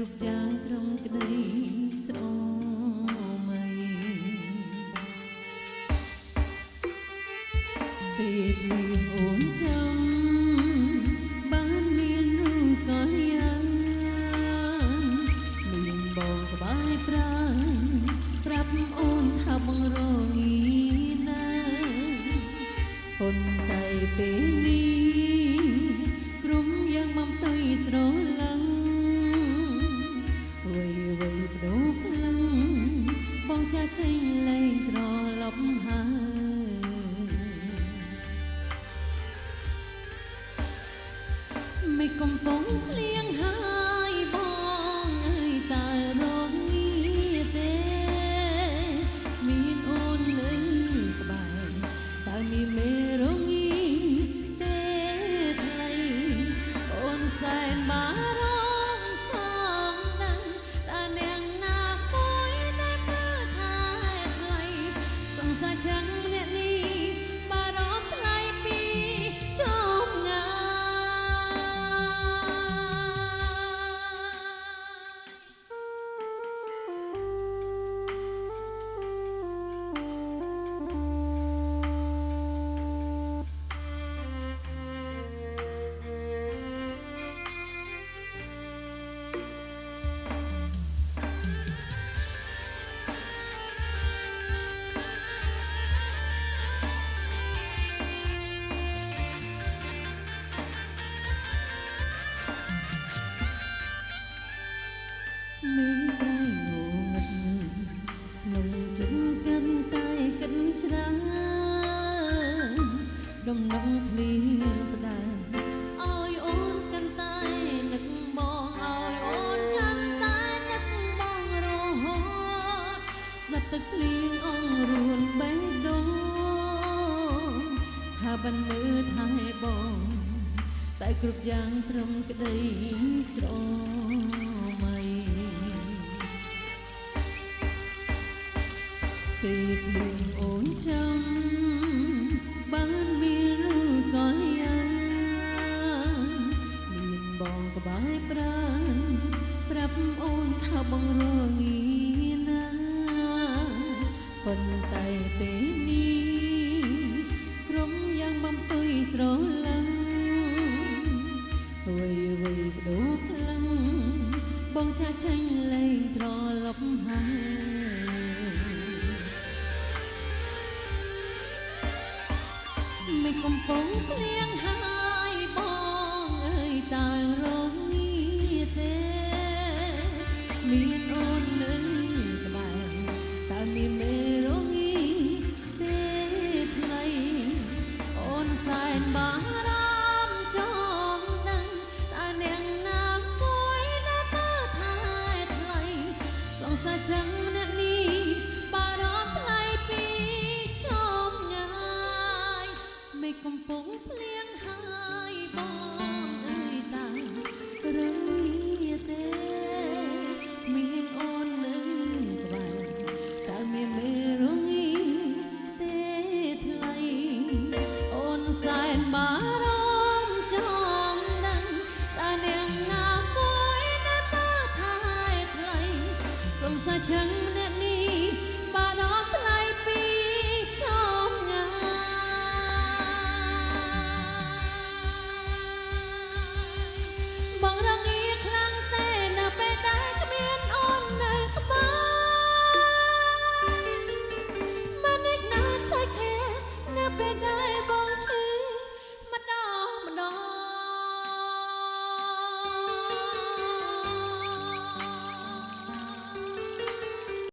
គ្រប់យ៉ាងត្រឹមក្តីស្រមៃពេលមានអូនចាំបានមានរូបក៏យ៉ាងមានបងក្បែរប្រាំប្រាប់អូនថាបងរងីណាប៉ុន្តែពេលនេះក្រុមយ៉ាងបំទុយស្រឡាំងចាចេញលែងត្រឡប់ហើយមិនកំពុងភ្លៀងហើយបងអើយតើរងងារទេមានអូននៅក្បែរតើមានមេរងងារទេថ្លៃអូនសែនបារម្ភចង់ដឹងតើនាងណាចឹងអ្នកនេះបារម្ភថ្លៃពីចប់ងាដំណឹងភ្លៀងផ្ដាឲ្យអូនកាន់តែនឹកបងឲ្យអូនកាន់តែនឹកបងរហូតស្ដាប់ទឹកភ្លៀងអងរួនបេះដូងថាបានមើលថែបងតែគ្រប់យ៉ាងត្រឹមក្តីស្រមៃពេលភ្លៀងអូនចាំបានមានរូបក៏យ៉ាងមានបងក្បែរប្រាំប្រាប់អូនថាបងរងីណាប៉ុន្តែពេលនេះក្រុមយ៉ាងបំទុយស្រឡាំងអ្វីបដូរខ្លាំងបងចាស់ចេញលែងត្រឡប់ហើយមិនកំពុងភ្លៀងហើយបងអើយតើរងងារទេមានអូននៅក្បែរតើមានមេរងងារទេថ្លៃអូនសែនបារម្ភចង់ដឹងតើនាងណាមួយដែលមើលថែថ្លៃសង្សារចឹងអ្នកនេះបារម្ភថ្លៃពីចប់ងាយមិនកំពុងភ្លៀងហើយបងអើយតើរងងារទេមានអូននៅក្បែរតើមានមេរងងារទេថ្លៃអូនសែនបារម្ភចង់ដឹងតើនាងណាមួយដែលមើលថែថ្លៃសង្សារចឹងអ្នកនេះបារម្ភថ្លៃពីចប់ងាយបងរងាខ្លាំងទេនៅពេលដែលគ្មាន บ